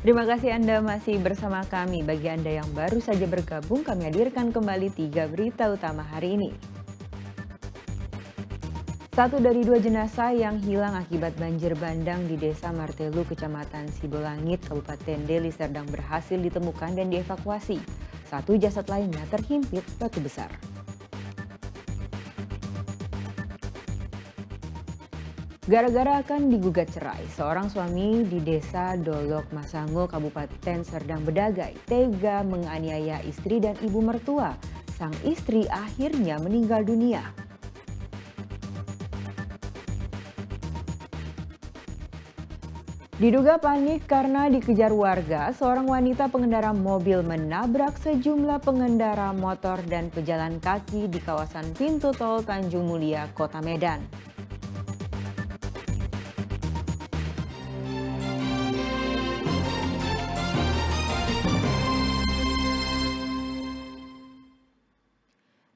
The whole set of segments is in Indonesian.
Terima kasih Anda masih bersama kami. Bagi Anda yang baru saja bergabung, kami hadirkan kembali 3 berita utama hari ini. Satu dari 2 jenazah yang hilang akibat banjir bandang di Desa Martelu, Kecamatan Sibolangit, Kabupaten Deli Serdang berhasil ditemukan dan dievakuasi. Satu jasad lainnya terhimpit batu besar. Gara-gara akan digugat cerai, seorang suami di Desa Dolok Masango, Kabupaten Serdang Bedagai, tega menganiaya istri dan ibu mertua. Sang istri akhirnya meninggal dunia. Diduga panik karena dikejar warga, seorang wanita pengendara mobil menabrak sejumlah pengendara motor dan pejalan kaki di kawasan pintu tol Tanjung Mulia, Kota Medan.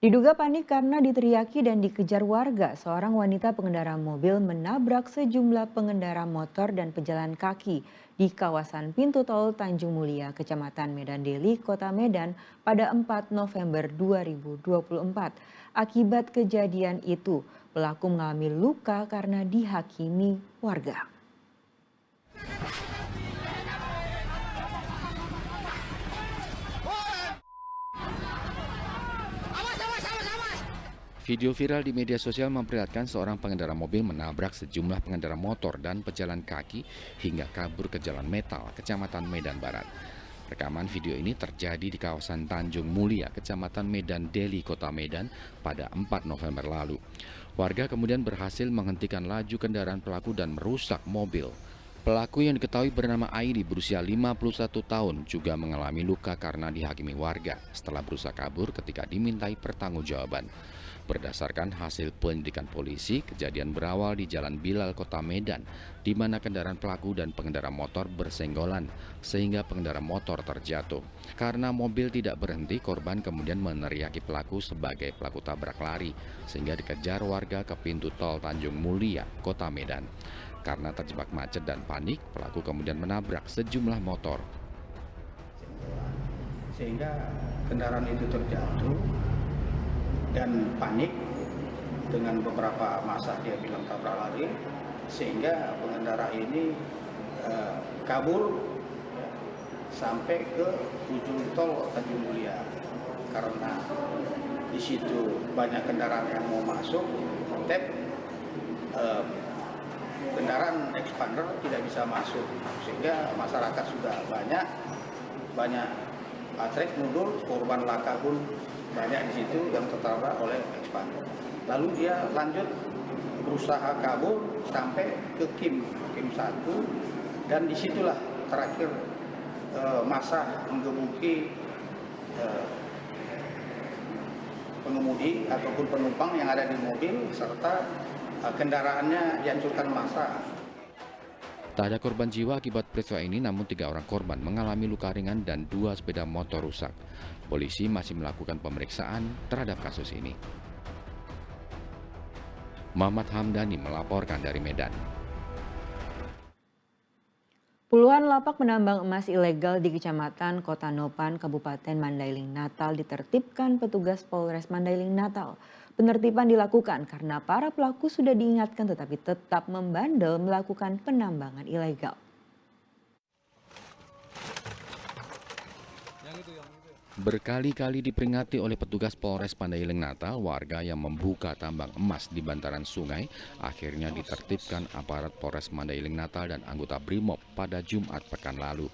Diduga panik karena diteriaki dan dikejar warga, seorang wanita pengendara mobil menabrak sejumlah pengendara motor dan pejalan kaki di kawasan pintu tol Tanjung Mulia, Kecamatan Medan Deli, Kota Medan pada 4 November 2024. Akibat kejadian itu, pelaku mengalami luka karena dihakimi warga. Video viral di media sosial memperlihatkan seorang pengendara mobil menabrak sejumlah pengendara motor dan pejalan kaki hingga kabur ke Jalan Metal, Kecamatan Medan Barat. Rekaman video ini terjadi di kawasan Tanjung Mulia, Kecamatan Medan Deli, Kota Medan pada 4 November lalu. Warga kemudian berhasil menghentikan laju kendaraan pelaku dan merusak mobil. Pelaku yang diketahui bernama Airi berusia 51 tahun juga mengalami luka karena dihakimi warga setelah berusaha kabur ketika dimintai pertanggungjawaban. Berdasarkan hasil penyelidikan polisi, kejadian berawal di Jalan Bilal, Kota Medan, di mana kendaraan pelaku dan pengendara motor bersenggolan, sehingga pengendara motor terjatuh. Karena mobil tidak berhenti, korban kemudian meneriaki pelaku sebagai pelaku tabrak lari, sehingga dikejar warga ke pintu tol Tanjung Mulia, Kota Medan. Karena terjebak macet dan panik, pelaku kemudian menabrak sejumlah motor. Sehingga kendaraan itu terjatuh dan panik dengan beberapa masa dia bilang tabrak lari, sehingga pengendara ini kabur sampai ke ujung tol Tanjung Mulia. Karena di situ banyak kendaraan yang mau masuk, kendaraan expander tidak bisa masuk, sehingga masyarakat sudah banyak trek mundur, korban laka pun banyak di situ yang tertabrak oleh expander. Lalu dia lanjut berusaha kabur sampai ke Kim 1, dan disitulah terakhir masa menggebuki pengemudi ataupun penumpang yang ada di mobil serta kendaraannya dihancurkan massa. Tak ada korban jiwa akibat peristiwa ini, namun 3 orang korban mengalami luka ringan dan 2 sepeda motor rusak. Polisi masih melakukan pemeriksaan terhadap kasus ini. Muhammad Hamdani melaporkan dari Medan. Puluhan lapak penambang emas ilegal di Kecamatan Kota Nopan, Kabupaten Mandailing Natal ditertibkan petugas Polres Mandailing Natal. Penertiban dilakukan karena para pelaku sudah diingatkan tetapi tetap membandel melakukan penambangan ilegal. Berkali-kali diperingati oleh petugas Polres Mandailing Natal, warga yang membuka tambang emas di bantaran sungai akhirnya ditertibkan aparat Polres Mandailing Natal dan anggota Brimob pada Jumat pekan lalu.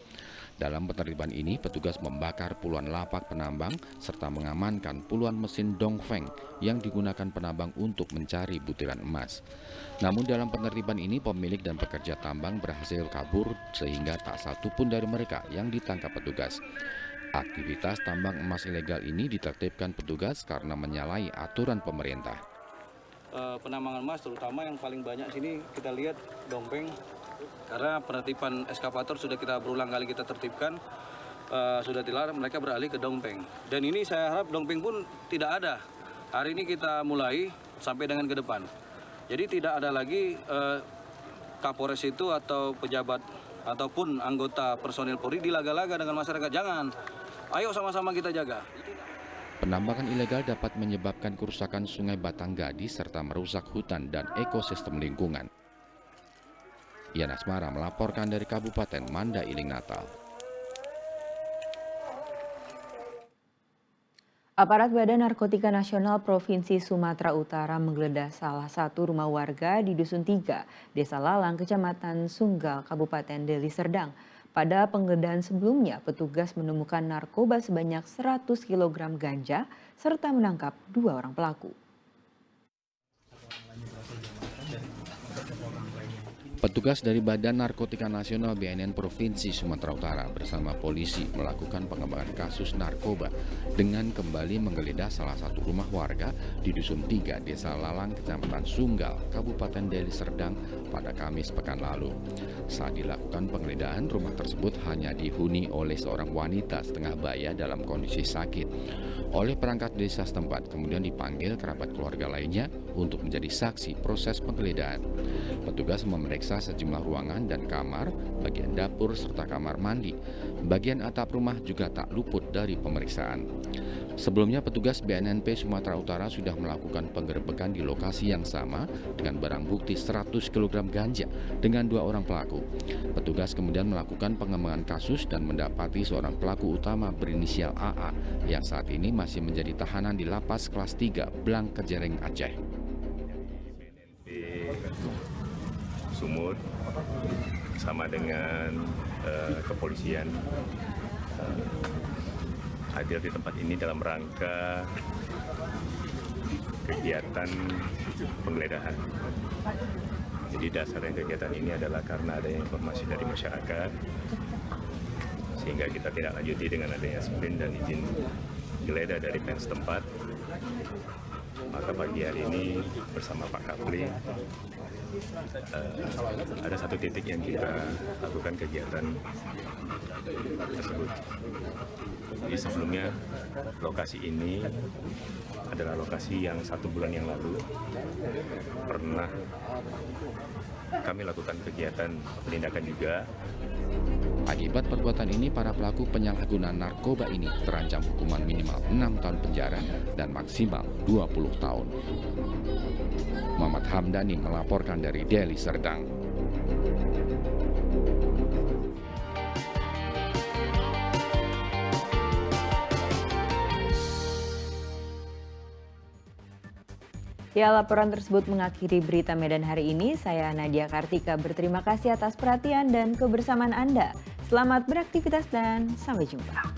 Dalam penertiban ini, petugas membakar puluhan lapak penambang serta mengamankan puluhan mesin dongfeng yang digunakan penambang untuk mencari butiran emas. Namun dalam penertiban ini, pemilik dan pekerja tambang berhasil kabur sehingga tak satu pun dari mereka yang ditangkap petugas. Aktivitas tambang emas ilegal ini ditertibkan petugas karena menyalahi aturan pemerintah. Penambangan emas terutama yang paling banyak sini kita lihat dongpeng, karena penertiban eskavator sudah kita berulang kali kita tertibkan, sudah dilarang mereka beralih ke dongpeng. Dan ini saya harap dongpeng pun tidak ada. Hari ini kita mulai sampai dengan ke depan. Jadi tidak ada lagi Kapolres itu atau pejabat ataupun anggota personil Polri dilaga-laga dengan masyarakat. Jangan. Ayo sama-sama kita jaga. Penambangan ilegal dapat menyebabkan kerusakan Sungai Batanggadi serta merusak hutan dan ekosistem lingkungan. Ian Asmara melaporkan dari Kabupaten Mandailing, Natal. Aparat Badan Narkotika Nasional Provinsi Sumatera Utara menggeledah salah satu rumah warga di Dusun 3, Desa Lalang, Kecamatan Sunggal, Kabupaten Deli Serdang. Pada penggeledahan sebelumnya, petugas menemukan narkoba sebanyak 100 kg ganja serta menangkap 2 orang pelaku. Petugas dari Badan Narkotika Nasional BNN Provinsi Sumatera Utara bersama polisi melakukan pengembangan kasus narkoba dengan kembali menggeledah salah satu rumah warga di Dusun 3, Desa Lalang, Kecamatan Sunggal, Kabupaten Deli Serdang pada Kamis pekan lalu. Saat dilakukan penggeledahan, rumah tersebut hanya dihuni oleh seorang wanita setengah baya dalam kondisi sakit. Oleh perangkat desa setempat, kemudian dipanggil kerabat keluarga lainnya untuk menjadi saksi proses penggeledahan. Petugas memeriksa sejumlah ruangan dan kamar, bagian dapur serta kamar mandi. Bagian atap rumah juga tak luput dari pemeriksaan. Sebelumnya petugas BNNP Sumatera Utara sudah melakukan penggerebekan di lokasi yang sama dengan barang bukti 100 kg ganja dengan 2 orang pelaku. Petugas kemudian melakukan pengembangan kasus dan mendapati seorang pelaku utama berinisial AA yang saat ini masih menjadi tahanan di Lapas Kelas 3 Blang Kejereng, Aceh. Sumut sama dengan kepolisian hadir di tempat ini dalam rangka kegiatan penggeledahan. Jadi dasarnya kegiatan ini adalah karena adanya informasi dari masyarakat, sehingga kita tidak lanjuti dengan adanya sprint dan izin geledah dari Pens tempat. Maka pagi hari ini bersama Pak Kapli ada satu titik yang kita lakukan kegiatan tersebut. Jadi sebelumnya lokasi ini adalah lokasi yang 1 bulan yang lalu pernah kami lakukan kegiatan penindakan juga. Akibat perbuatan ini, para pelaku penyalahgunaan narkoba ini terancam hukuman minimal 6 tahun penjara dan maksimal 20 tahun. Muhammad Hamdani melaporkan dari Deli Serdang. Ya, laporan tersebut mengakhiri berita Medan hari ini. Saya Nadia Kartika berterima kasih atas perhatian dan kebersamaan Anda. Selamat beraktivitas dan sampai jumpa.